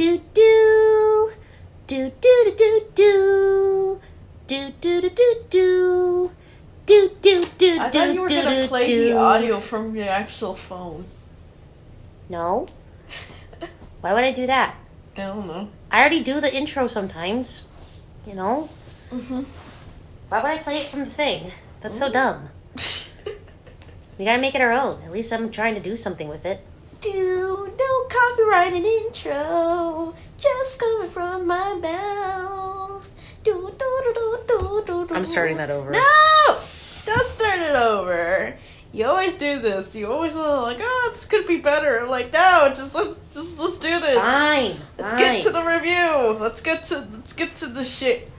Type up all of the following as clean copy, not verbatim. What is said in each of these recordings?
do do do do do do do do do do do do do do. I thought you were gonna play the audio from your actual phone. No. Why would I do that? I don't know. I already do the intro sometimes. You know? Mm-hmm. Why would I play it from the thing? That's so dumb. We gotta make it our own. At least I'm trying to do something with it. No copyright an intro. Just coming from my mouth. I'm starting that over. No! Don't start it over. You always do this. You always like, oh, this could be better. I'm like, no, let's do this. Fine. Let's get to the review. Let's get to the shit.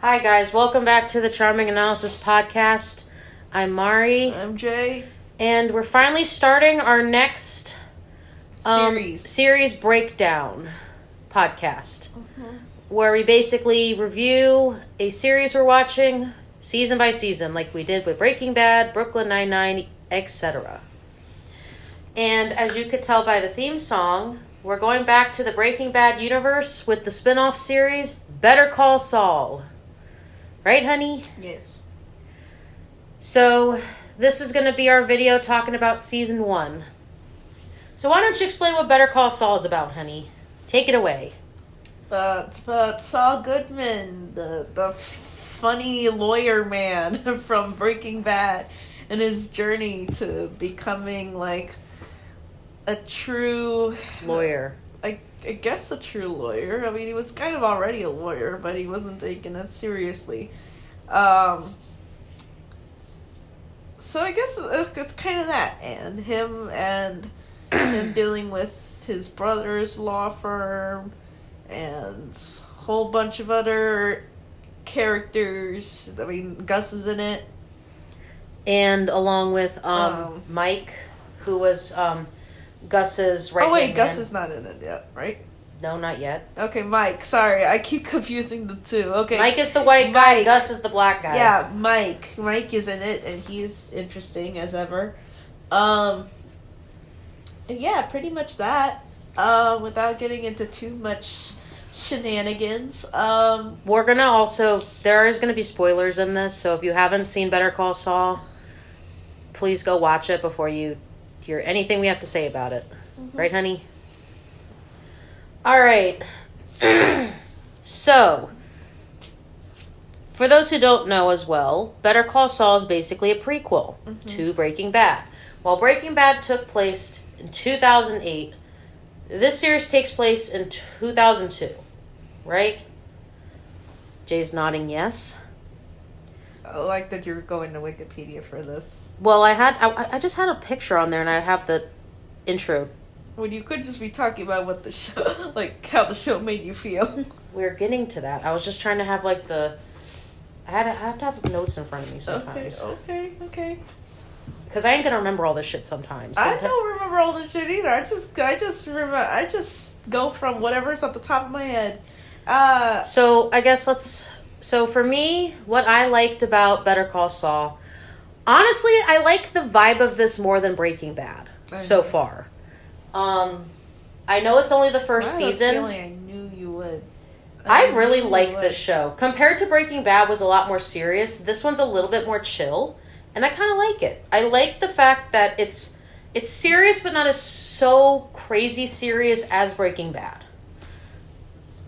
Hi guys, welcome back to the Charming Analysis podcast. I'm Mari. I'm Jay. And we're finally starting our next series breakdown podcast, where we basically review a series we're watching season by season, like we did with Breaking Bad, Brooklyn Nine-Nine, etc. And as you could tell by the theme song, we're going back to the Breaking Bad universe with the spin-off series Better Call Saul. Right, honey? Yes. So, this is going to be our video talking about Season 1. So why don't you explain what Better Call Saul is about, honey? Take it away. It's about Saul Goodman, the funny lawyer man from Breaking Bad, and his journey to becoming, like, a true... lawyer. I guess a true lawyer. I mean, he was kind of already a lawyer, but he wasn't taken as seriously. So I guess it's kind of that, and him dealing with his brother's law firm, and a whole bunch of other characters. I mean, Gus is in it. And along with Mike, who was Gus's right-hand man. Oh wait, Gus is not in it yet, right? No, not yet. Okay, Mike. Sorry, I keep confusing the two. Okay, Mike is the white guy, Gus is the black guy. Yeah, Mike. Mike is in it, and he's interesting as ever. And yeah, pretty much that. Without getting into too much shenanigans. We're gonna also... there is gonna be spoilers in this, so if you haven't seen Better Call Saul, please go watch it before you hear anything we have to say about it. Mm-hmm. Right, honey? Alright. So, for those who don't know as well, Better Call Saul is basically a prequel to Breaking Bad. While Breaking Bad took place in 2008, this series takes place in 2002. Right? Jay's nodding yes. I like that you're going to Wikipedia for this. Well, I just had a picture on there, and I have the intro. Well, you could just be talking about what the show, like, how the show made you feel. We're getting to that. I was just trying to have, like, I have to have notes in front of me sometimes. Okay. Because I ain't gonna remember all this shit sometimes. I don't remember all this shit either. I just go from whatever's at the top of my head. So, I guess so for me, what I liked about Better Call Saul, honestly, I like the vibe of this more than Breaking Bad so far. I know it's only the first season. I knew you would. I really like this show. Compared to Breaking Bad was a lot more serious. This one's a little bit more chill, and I kind of like it. I like the fact that it's serious, but not as so crazy serious as Breaking Bad.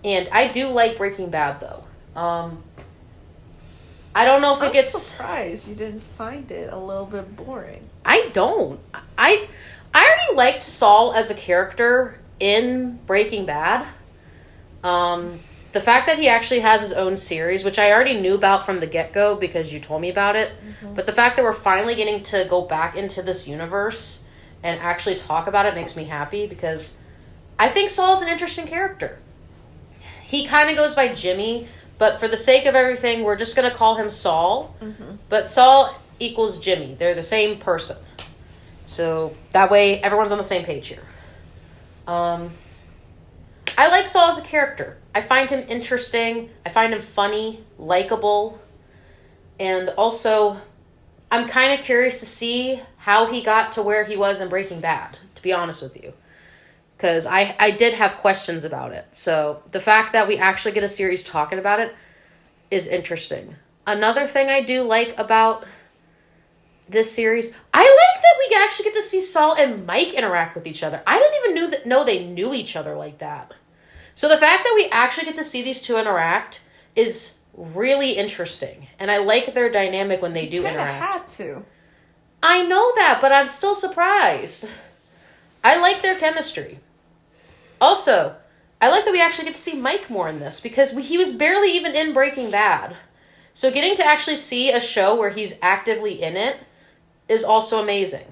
And I do like Breaking Bad, though. I don't know if it gets... I'm surprised you didn't find it a little bit boring. I don't. I already liked Saul as a character in Breaking Bad. The fact that he actually has his own series, which I already knew about from the get-go because you told me about it, but the fact that we're finally getting to go back into this universe and actually talk about it makes me happy because I think Saul's an interesting character. He kind of goes by Jimmy, but for the sake of everything, we're just going to call him Saul. But Saul equals Jimmy. They're the same person. So that way, everyone's on the same page here. I like Saul as a character. I find him interesting. I find him funny, likable. And also, I'm kind of curious to see how he got to where he was in Breaking Bad, to be honest with you. Because I did have questions about it. So the fact that we actually get a series talking about it is interesting. Another thing I do like about this series, I like that we actually get to see Saul and Mike interact with each other. I didn't even know they knew each other like that. So the fact that we actually get to see these two interact is really interesting. And I like their dynamic when they do interact. Had to. I know that, but I'm still surprised. I like their chemistry. Also, I like that we actually get to see Mike more in this, because he was barely even in Breaking Bad. So getting to actually see a show where he's actively in it is also amazing,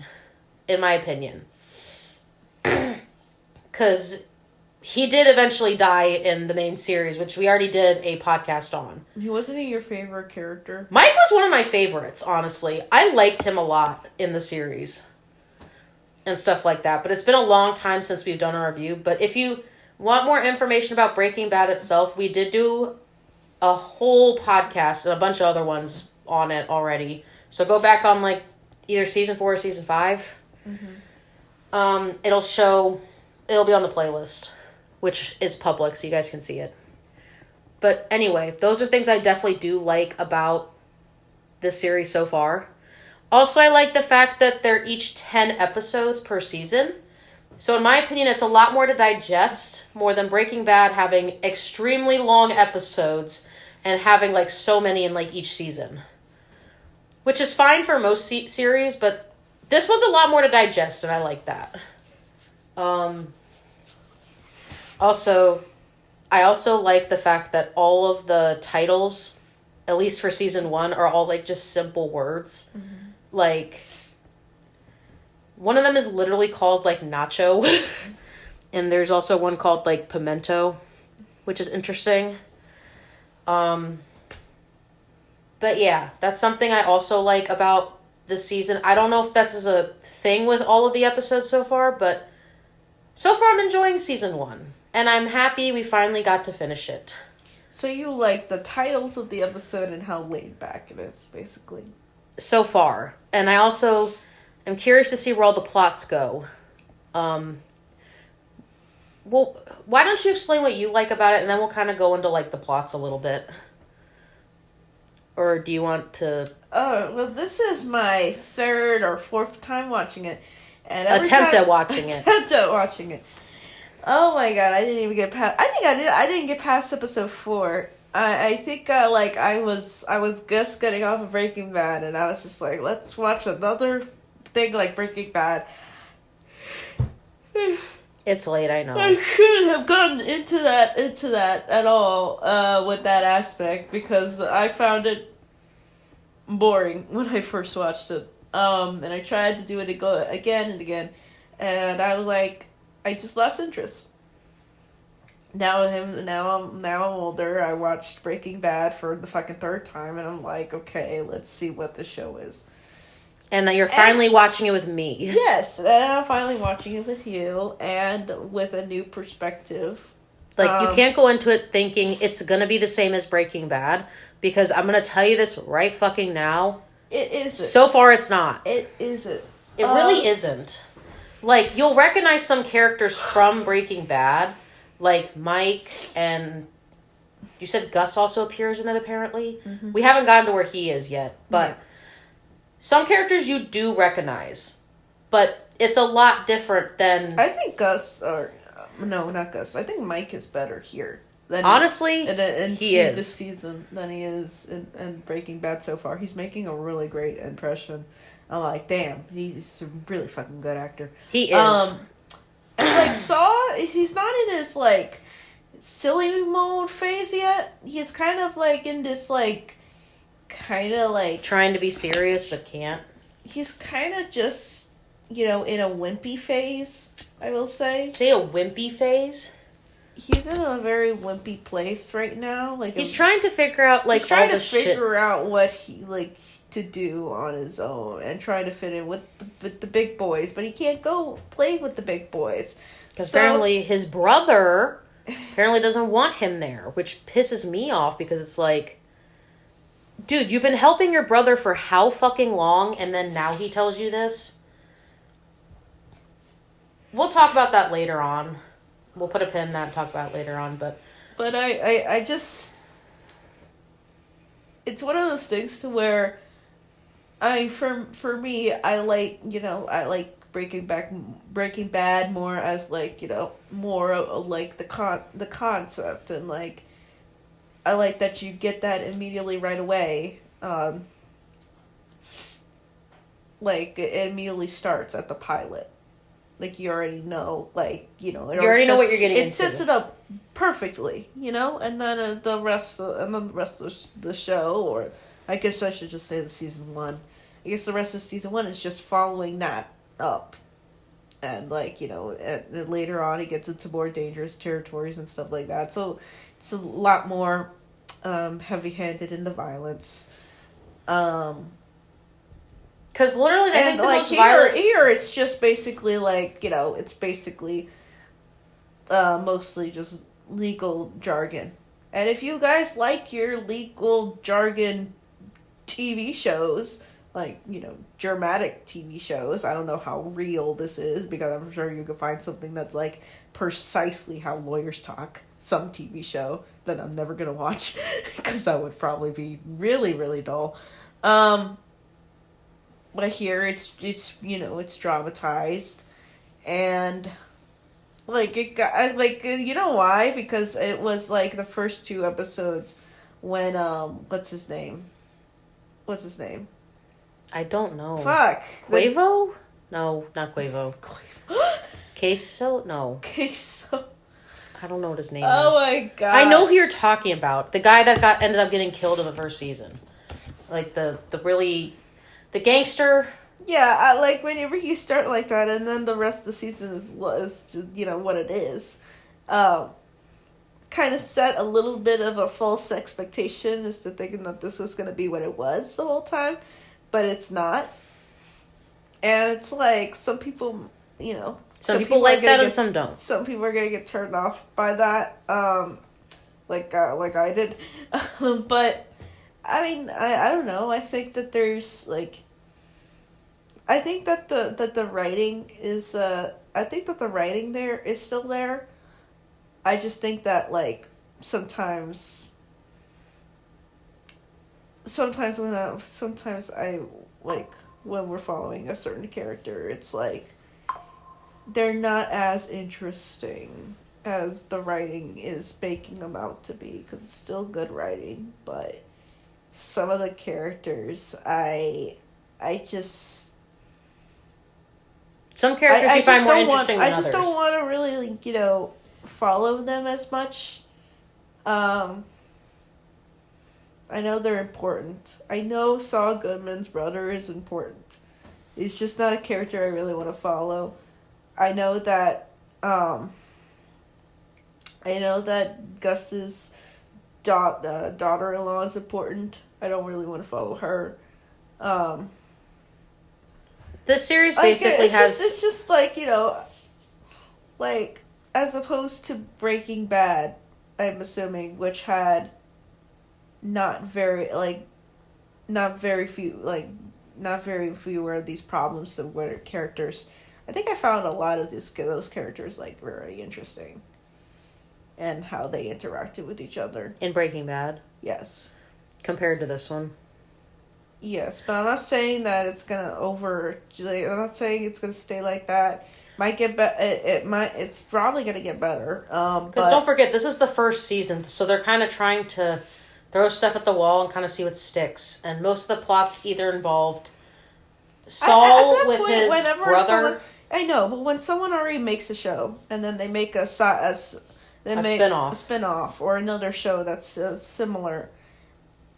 in my opinion. Because he did eventually die in the main series, which we already did a podcast on. Wasn't he your favorite character? Mike was one of my favorites, honestly. I liked him a lot in the series and stuff like that. But it's been a long time since we've done a review. But if you want more information about Breaking Bad itself, we did do a whole podcast and a bunch of other ones on it already. So go back on like either season 4 or season 5. Mm-hmm. It'll be on the playlist, which is public, so you guys can see it. But anyway, those are things I definitely do like about this series so far. Also, I like the fact that they're each 10 episodes per season. So in my opinion, it's a lot more to digest, more than Breaking Bad having extremely long episodes and having like so many in like each season. Which is fine for most series, but this one's a lot more to digest, and I like that. I also like the fact that all of the titles, at least for season 1, are all like just simple words. Mm-hmm. Like, one of them is literally called like nacho, and there's also one called like pimento, which is interesting. But yeah, that's something I also like about this season. I don't know if that's a thing with all of the episodes so far, but so far I'm enjoying season 1. And I'm happy we finally got to finish it. So you like the titles of the episode and how laid back it is, basically. So far. And I also am curious to see where all the plots go. Well, why don't you explain what you like about it, and then we'll kind of go into like the plots a little bit. Or do you want to... Oh, well, this is my 3rd or 4th time watching it. And Attempt at watching it. Oh my god, I didn't even get past... I didn't get past episode 4. I think, I was just getting off of Breaking Bad, and I was just like, let's watch another thing like Breaking Bad. It's late, I know. I shouldn't have gotten into that at all, with that aspect, because I found it boring when I first watched it. And I tried to do it again and again, and I was like, I just lost interest. Now I'm older. I watched Breaking Bad for the fucking 3rd time, and I'm like, okay, let's see what the show is. And you're finally watching it with me. Yes, and I'm finally watching it with you, and with a new perspective. Like, you can't go into it thinking it's gonna be the same as Breaking Bad, because I'm gonna tell you this right fucking now. It isn't. So far, it's not. It isn't. It really isn't. Like, you'll recognize some characters from Breaking Bad, like Mike, and you said Gus also appears in it, apparently? Mm-hmm. We haven't gotten to where he is yet, but some characters you do recognize, but it's a lot different than... I think no, not Gus. I think Mike is better here. Honestly, he is this season than he is in Breaking Bad so far. He's making a really great impression. I'm like, damn, he's a really fucking good actor. He is. And like Saul, he's not in his like silly mode phase yet. He's kind of like in this like, kind of like trying to be serious but can't. He's kind of just, in a wimpy phase, I will say. Say a wimpy phase? He's in a very wimpy place right now. Like he's trying to figure out like all the shit. He's trying to figure out what he likes to do on his own and try to fit in with the big boys, but he can't go play with the big boys because apparently his brother doesn't want him there, which pisses me off because it's like, dude, you've been helping your brother for how fucking long, and then now he tells you this? We'll talk about that later on. We'll put a pin in that and talk about it later on, but I just... It's one of those things to where for me, I like, I like Breaking Bad more as like, more of like the concept, and like I like that you get that immediately right away. Like it immediately starts at the pilot. Like you already know, like you already know what you're getting into. It sets it up perfectly, and then the rest of the show, or I guess I should just say the season 1. I guess the rest of season 1 is just following that up, and like later on it gets into more dangerous territories and stuff like that. So it's a lot more heavy-handed in the violence. Because literally, I think the like most violent... Here, it's just basically like, it's basically mostly just legal jargon. And if you guys like your legal jargon TV shows, like, dramatic TV shows, I don't know how real this is, because I'm sure you can find something that's like precisely how lawyers talk, some TV show that I'm never going to watch, because that would probably be really, really dull. But here it's it's dramatized, and like it got why? Because it was like the first 2 episodes when what's his name? I don't know. Fuck. Quavo? No, not Quavo. Queso? No. Queso. I don't know what his name is. Oh my god. I know who you're talking about. The guy that ended up getting killed in the first season. Like the gangster. Yeah, I like whenever you start like that, and then the rest of the season is just what it is. Kind of set a little bit of a false expectation as to thinking that this was going to be what it was the whole time, but it's not. And it's like some people, some people like that and some don't. Some people are going to get turned off by that, like I did. But I mean, I don't know. I think that there's like, I think that the writing is I think that the writing there is still there. I just think that like sometimes I like when we're following a certain character, it's like they're not as interesting as the writing is making them out to be, because it's still good writing, but some of the characters some characters you find more interesting than others. I just don't want to really, follow them as much. I know they're important. I know Saul Goodman's brother is important. He's just not a character I really want to follow. I know that Gus's daughter-in-law is important. I don't really want to follow her. This series basically it's just like, like, as opposed to Breaking Bad, I'm assuming, which had not very few of these problems with characters. I think I found a lot of those characters like very interesting, and how they interacted with each other. In Breaking Bad? Yes. Compared to this one? Yes, but I'm not saying that it's gonna I'm not saying it's gonna stay like that. Might get better. It's probably gonna get better. Because don't forget, this is the first season, so they're kind of trying to throw stuff at the wall and kind of see what sticks. And most of the plots either involved Saul with his brother. I know, but when someone already makes a show and then they make a spin-off or another show that's similar,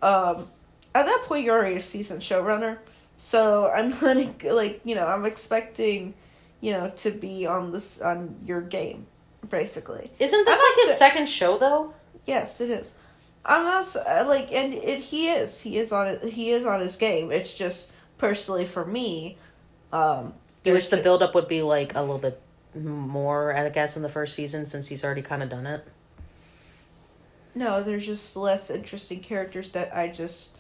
at that point you're already a seasoned showrunner. So I'm not I'm expecting, to be on your game, basically. Isn't this like his second show though? Yes, it is. I'm not he is on his game. It's just personally for me, you wish the build-up would be like a little bit more, I guess, in the first season, since he's already kind of done it. No, there's just less interesting characters that I just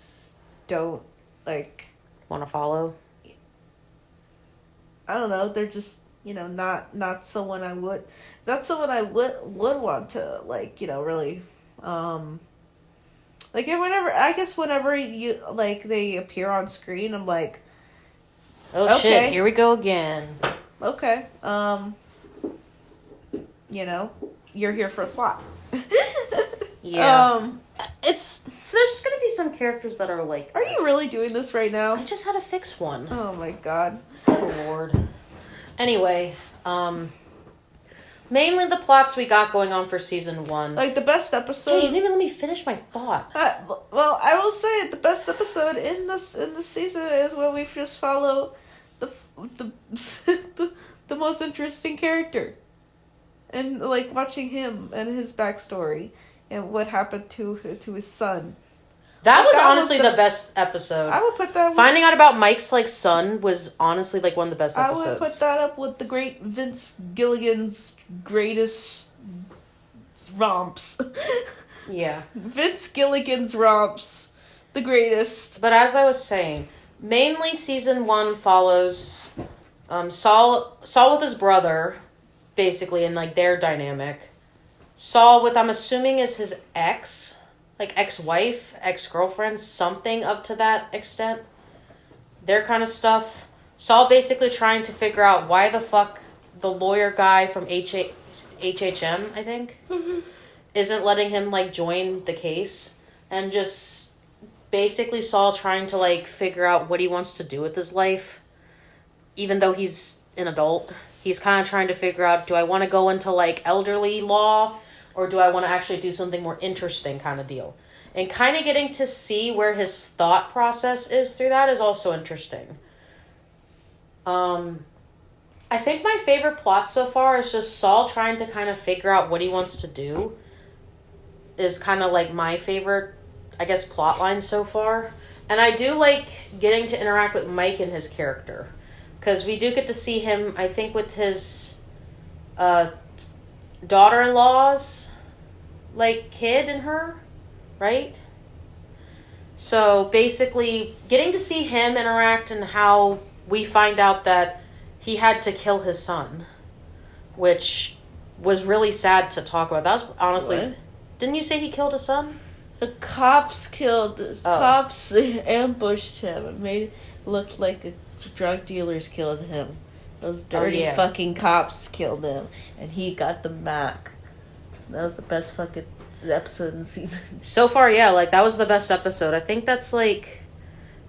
don't like. Want to follow? I don't know. They're just not someone I would want to, like, really, like, whenever you, like, they appear on screen, I'm like, oh okay. Shit, here we go again. Okay, you're here for a plot. Yeah. So there's gonna be some characters that are like... Are you really doing this right now? I just had to fix one. Oh my god. Oh lord. Anyway, mainly the plots we got going on for season 1. Like, the best episode... Jay, you didn't even let me finish my thought. Well, I will say, the best episode in this season is when we just follow the most interesting character. And, like, watching him and his backstory and what happened to his son. That was honestly the best episode. I would put that... Finding out about Mike's, like, son was honestly, like, one of the best episodes. I would put that up with the great Vince Gilligan's greatest romps. Yeah. Vince Gilligan's romps. The greatest. But as I was saying, mainly season 1 follows Saul with his brother, basically, and, like, their dynamic. Saul with, I'm assuming, is his ex, like, ex-wife, ex-girlfriend, something up to that extent. Their kind of stuff. Saul basically trying to figure out why the fuck the lawyer guy from HHM, I think, isn't letting him, like, join the case. And just basically Saul trying to, like, figure out what he wants to do with his life. Even though he's an adult. He's kind of trying to figure out, do I want to go into, like, elderly law, or do I want to actually do something more interesting kind of deal? And kind of getting to see where his thought process is through that is also interesting. I think my favorite plot so far is just Saul trying to kind of figure out what he wants to do. Is kind of, like, my favorite, I guess, plot line so far. And I do like getting to interact with Mike and his character. Because we do get to see him, I think, with his daughter-in-law's, like, kid and her, right? So, basically, getting to see him interact and how we find out that he had to kill his son. Which was really sad to talk about. That was, honestly... What? Didn't you say he killed his son? The cops cops ambushed him and made it look like drug dealers killed him. Those dirty fucking cops killed him, and he got them back. That was the best fucking episode in the season. So far, yeah, like, that was the best episode. I think that's, like...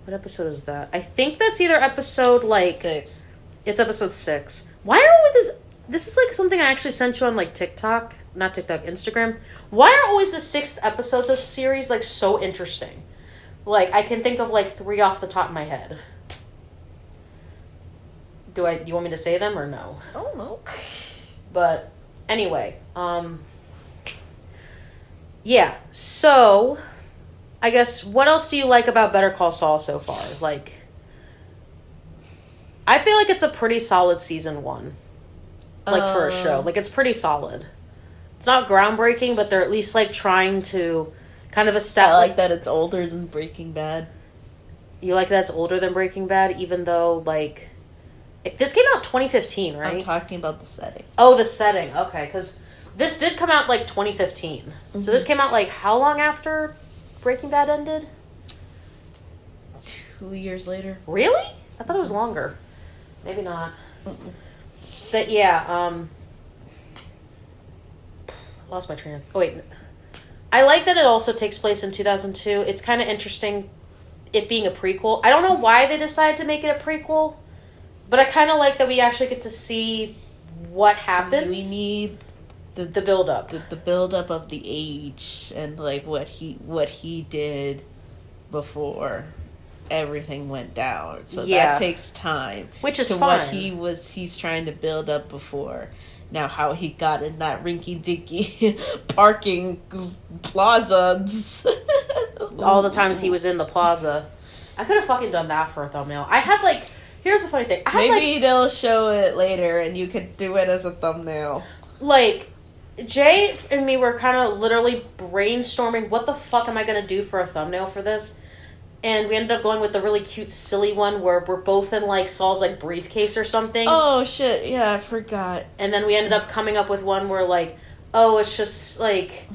What episode is that? I think that's either episode, like... 6. It's episode 6. Why are we this... This is, like, something I actually sent you on, like, TikTok. Not TikTok, Instagram. Why are always the 6th episodes of series, like, so interesting? Like, I can think of, like, 3 off the top of my head. You want me to say them or no? I don't know. But, anyway, yeah, so, I guess, what else do you like about Better Call Saul so far? Like, I feel like it's a pretty solid season 1. Like, for a show. Like, it's pretty solid. It's not groundbreaking, but they're at least, like, trying to kind of establish... I like that it's older than Breaking Bad. You like that it's older than Breaking Bad, even though, like... This came out 2015, right? I'm talking about the setting. Oh, the setting. Okay, because this did come out, like, 2015. Mm-hmm. So this came out, like, how long after Breaking Bad ended? 2 years later. Really? I thought it was longer. Maybe not. Mm-mm. But, yeah, lost my train of... Oh, wait. I like that it also takes place in 2002. It's kind of interesting, it being a prequel. I don't know why they decided to make it a prequel, but I kind of like that we actually get to see what happens. We need the build-up. The build-up of the age and, like, what he did before everything went down. So that takes time. Which is fine. What he's trying to build up before. Now, how he got in that rinky-dinky parking plaza. All the times he was in the plaza. I could have fucking done that for a thumbnail. I had, like... Here's the funny thing. Maybe they'll show it later and you could do it as a thumbnail. Like, Jay and me were kind of literally brainstorming, what the fuck am I going to do for a thumbnail for this? And we ended up going with the really cute, silly one where we're both in, like, Saul's, like, briefcase or something. Oh, shit. Yeah, I forgot. And then we ended up coming up with one where, like, oh, it's just, like,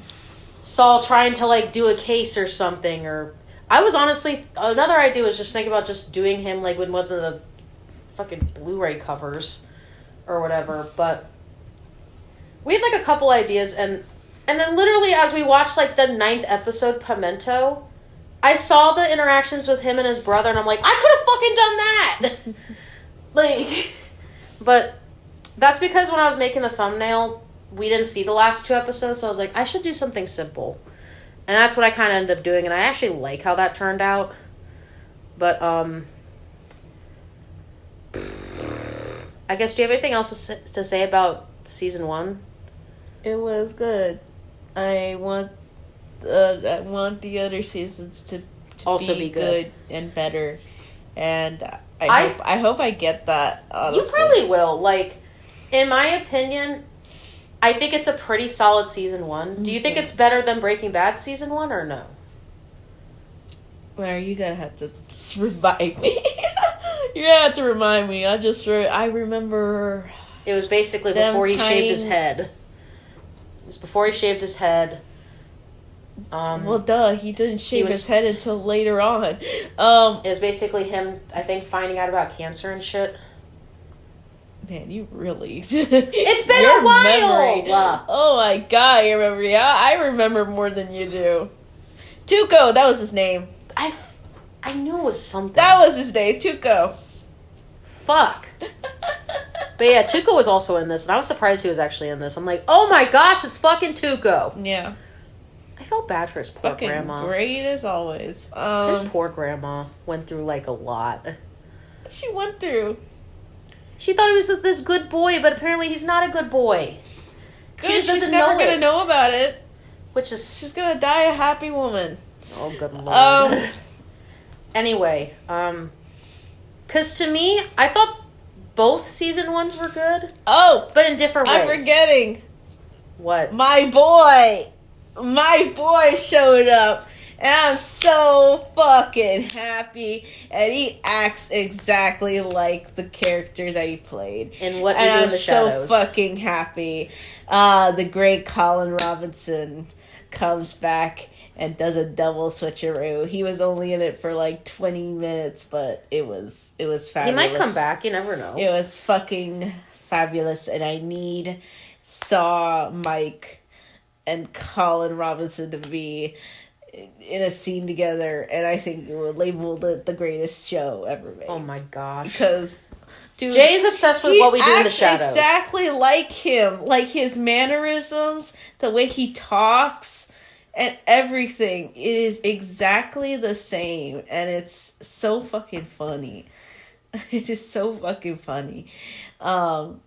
Saul trying to, like, do a case or something. Or I was honestly... Another idea was just thinking about just doing him, like, with one of the fucking Blu-ray covers or whatever. But we had, like, a couple ideas. And then literally as we watched, like, the 9th episode, Pimento... I saw the interactions with him and his brother, and I'm like, I could have fucking done that! Like, but that's because when I was making the thumbnail, we didn't see the last 2 episodes, so I was like, I should do something simple. And that's what I kind of ended up doing, and I actually like how that turned out. But, I guess, do you have anything else to say about season 1? It was good. I want the other seasons to also be good and better, and I hope I get that. Honestly. You probably will. Like, in my opinion, I think it's a pretty solid season 1. Do you think it's better than Breaking Bad season 1 or no? Well, you're gonna have to remind me. You're gonna have to remind me. I remember. It was basically before he shaved his head. It was before he shaved his head. Well, duh, he didn't shave his head until later on. It was basically him, I think, finding out about cancer and shit. Man, you really... It's been a while! Memory. Oh my god, you remember. Yeah, I remember more than you do. Tuco, that was his name. I knew it was something. That was his name, Tuco. Fuck. But yeah, Tuco was also in this, and I was surprised he was actually in this. I'm like, oh my gosh, it's fucking Tuco. Yeah. I felt bad for his poor fucking grandma. Great as always. His poor grandma went through, like, a lot. She went through. She thought he was this good boy, but apparently he's not a good boy. Good, she's never gonna know about it. Which is... She's gonna die a happy woman. Oh, good lord. Anyway, because to me, I thought both season 1s were good. Oh! But in different ways. I'm forgetting. What? My boy showed up, and I'm so fucking happy, and he acts exactly like the character that he played. And what you do in the shadows. I'm so fucking happy. The great Colin Robinson comes back and does a double switcheroo. He was only in it for like 20 minutes, but it was fabulous. He might come back, you never know. It was fucking fabulous, and I need Saw, Mike, and Colin Robinson to be in a scene together, and I think it would label the greatest show ever made. Oh my gosh. Because, dude, Jay's obsessed with what we do in the shadows. Exactly like him. Like his mannerisms, the way he talks, and everything. It is exactly the same, and it's so fucking funny. It is so fucking funny. I'm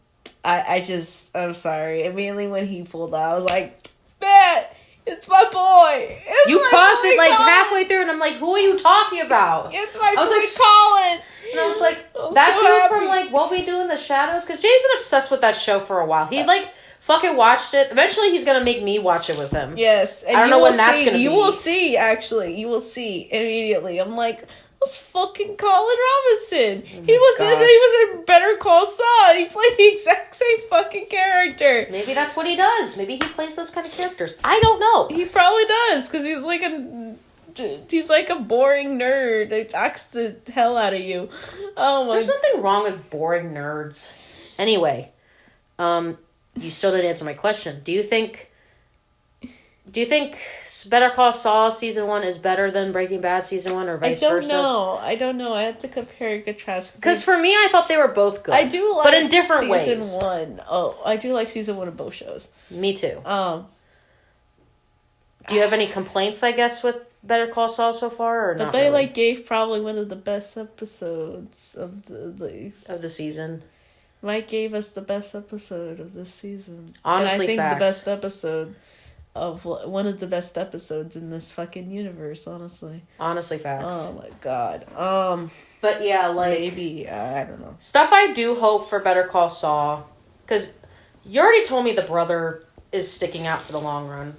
sorry. Immediately when he pulled out, I was like, man, it's my boy. You paused it like halfway through, and I'm like, who are you talking about? It's my boy Colin. And I was like, that dude from like What We Do in the Shadows? Because Jay's been obsessed with that show for a while. He like fucking watched it. Eventually he's going to make me watch it with him. Yes. And I don't know when that's going to be. You will see, actually. You will see immediately. I'm like, that's fucking Colin Robinson. He was in Better Call Saul. He played the exact same fucking character. Maybe that's what he does. Maybe he plays those kind of characters. I don't know. He probably does, because he's like a boring nerd. He talks the hell out of you. Oh my. There's nothing wrong with boring nerds. Anyway, you still didn't answer my question. Do you think Better Call Saul season 1 is better than Breaking Bad season 1 or vice versa? I don't know. I have to compare and contrast. Because for me, I thought they were both good. I do like but in different season ways. 1. Oh, I do like season 1 of both shows. Me too. Do you have any complaints, I guess, with Better Call Saul so far, or not? But they really? gave probably one of the best episodes of the season. Mike gave us the best episode of this season. Honestly, and I think facts. the best episode of one of the best episodes in this fucking universe. Honestly, facts. Oh my god. But yeah, like maybe I don't know. Stuff I do hope for Better Call Saul, because you already told me the brother is sticking out for the long run.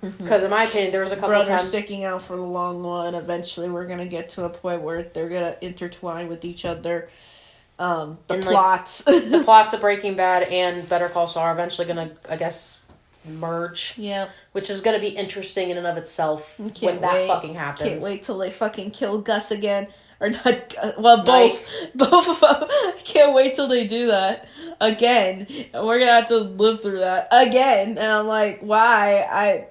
Because in my opinion, there was a couple brothers times sticking out for the long one. Eventually, we're gonna get to a point where they're gonna intertwine with each other. The plots, the plots of Breaking Bad and Better Call Saul are eventually gonna, I guess, merge. Yeah, which is gonna be interesting in and of itself when that fucking happens. Can't wait till they fucking kill Gus again. Or not, well, both of them. Can't wait till they do that again. And we're gonna have to live through that again. And I'm like, why?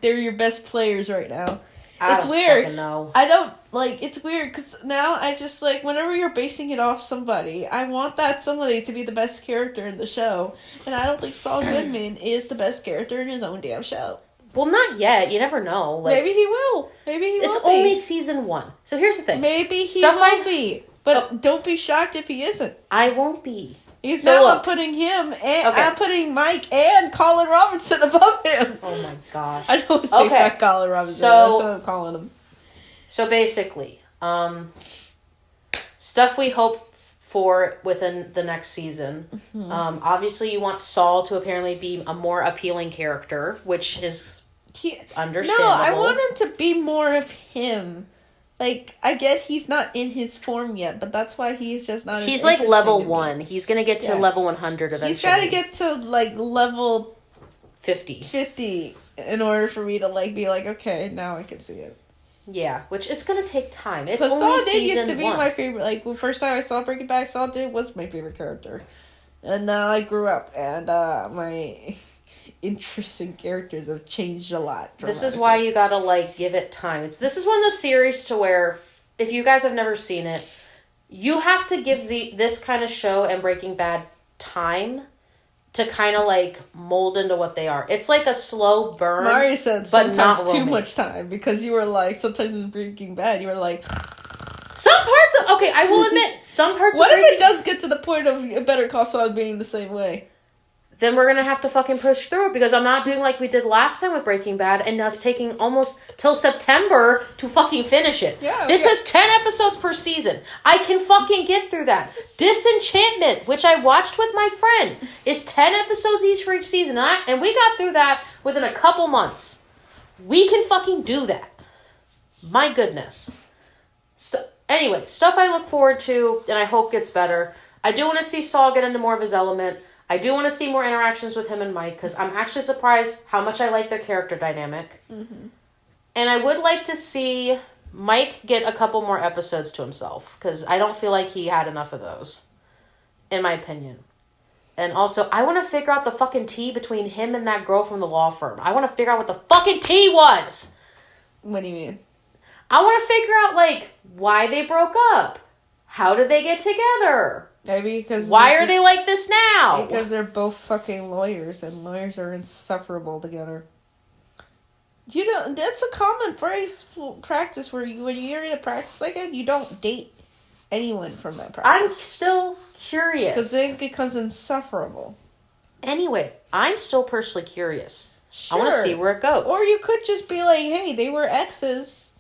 They're your best players right now. It's weird. Know. I don't like. It's weird because now I just like whenever you're basing it off somebody, I want that somebody to be the best character in the show, and I don't think Saul Goodman is the best character in his own damn show. Well, not yet. You never know. Like, maybe he will. Maybe he will. It's only season 1. So here's the thing. Maybe he will be. But don't be shocked if he isn't. I won't be. I'm putting him and I'm putting Mike and Colin Robinson above him. Oh my gosh. I know it's not Colin Robinson. So, that's what I'm calling him. So basically, stuff we hope for within the next season. Mm-hmm. Obviously, you want Saul to apparently be a more appealing character, which is understandable. No, I want him to be more of him. Like, I get he's not in his form yet, but that's why he's just not. He's like level 1. He's gonna get to level 100 eventually. He's got to get to like level 50 in order for me to like be like, okay, now I can see it. Yeah, which is gonna take time. It's only Saul season used to be 1. my favorite. Like, the first time I saw Breaking Bad, Saul was my favorite character, and now I grew up, and my interests in characters have changed a lot. This is why you gotta like give it time. This is one of those series to where if you guys have never seen it, you have to give this kind of show and Breaking Bad time to kind of like mold into what they are. It's like a slow burn. Mario said sometimes too much time because you were like sometimes in Breaking Bad you were like some parts of I will admit some parts. What if it does get to the point of Better Call Saul being the same way? Then we're going to have to fucking push through it because I'm not doing like we did last time with Breaking Bad and us taking almost till September to fucking finish it. Yeah, this has 10 episodes per season. I can fucking get through that. Disenchantment, which I watched with my friend, is 10 episodes each for each season. And we got through that within a couple months. We can fucking do that. My goodness. So, anyway, stuff I look forward to and I hope gets better. I do want to see Saul get into more of his element. I do want to see more interactions with him and Mike because I'm actually surprised how much I like their character dynamic. Mm-hmm. And I would like to see Mike get a couple more episodes to himself because I don't feel like he had enough of those, in my opinion. And also, I want to figure out the fucking tea between him and that girl from the law firm. I want to figure out what the fucking tea was. What do you mean? I want to figure out, like, why they broke up. How did they get together? Maybe because... Why are they like this now? Because they're both fucking lawyers, and lawyers are insufferable together. You know, that's a common practice where when you're in a practice like that, you don't date anyone from that practice. I'm still curious. Because then it becomes insufferable. Anyway, I'm still personally curious. Sure. I want to see where it goes. Or you could just be like, hey, they were exes...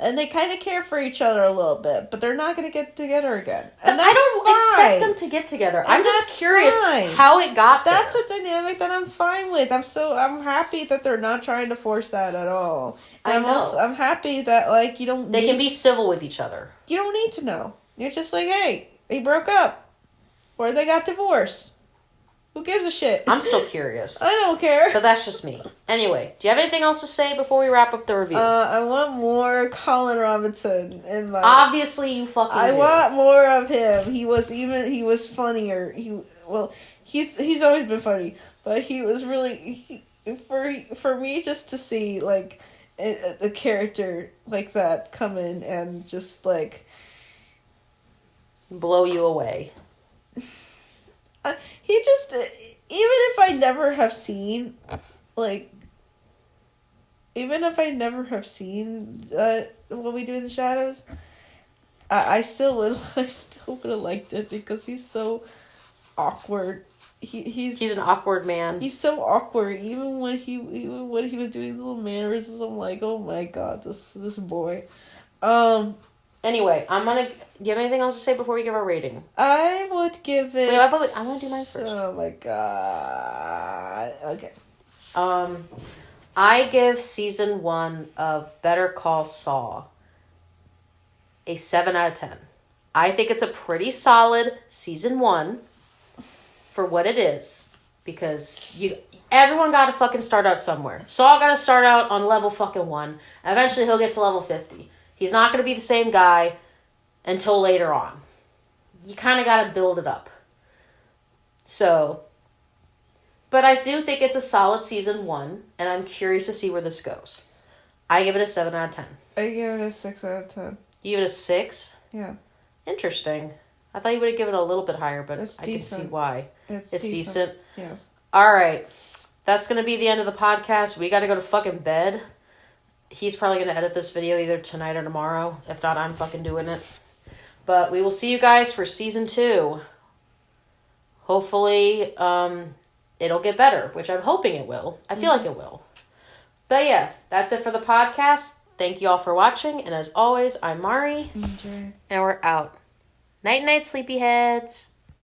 And they kind of care for each other a little bit, but they're not going to get together again. And I don't expect them to get together. I'm just curious how it got there. That's a dynamic that I'm fine with. I'm happy that they're not trying to force that at all. And I'm happy that like you don't. They can be civil with each other. You don't need to know. You're just like, hey, they broke up, or they got divorced. Who gives a shit? I'm still curious. I don't care. But that's just me. Anyway, do you have anything else to say before we wrap up the review? I want more Colin Robinson in my... Obviously, you fucking I want more of him. He was funnier. He's always been funny, but he was really... For me, just to see, like, a character like that come in and just, like... blow you away. He just, even if I never have seen What We Do in the Shadows, I still would have liked it because he's so awkward. He's an awkward man. He's so awkward. Even when he was doing little mannerisms, I'm like, oh my god, this boy. Anyway, do you have anything else to say before we give our rating? I would give it... Wait, I want to do mine first. Oh my god. Okay. I give season 1 of Better Call Saul a 7 out of 10. I think it's a pretty solid season 1 for what it is. Because everyone got to fucking start out somewhere. Saul got to start out on level fucking 1. Eventually he'll get to level 50. He's not going to be the same guy until later on. You kind of got to build it up. So, but I do think it's a solid season 1, and I'm curious to see where this goes. I give it a 7 out of 10. I give it a 6 out of 10. You give it a 6? Yeah. Interesting. I thought you would have given it a little bit higher, but I can see why. It's decent. Yes. All right. That's going to be the end of the podcast. We got to go to fucking bed. He's probably going to edit this video either tonight or tomorrow. If not, I'm fucking doing it. But we will see you guys for season 2. Hopefully, it'll get better, which I'm hoping it will. I feel like it will. But yeah, that's it for the podcast. Thank you all for watching. And as always, I'm Mari. Enjoy. And we're out. Night, night, sleepyheads.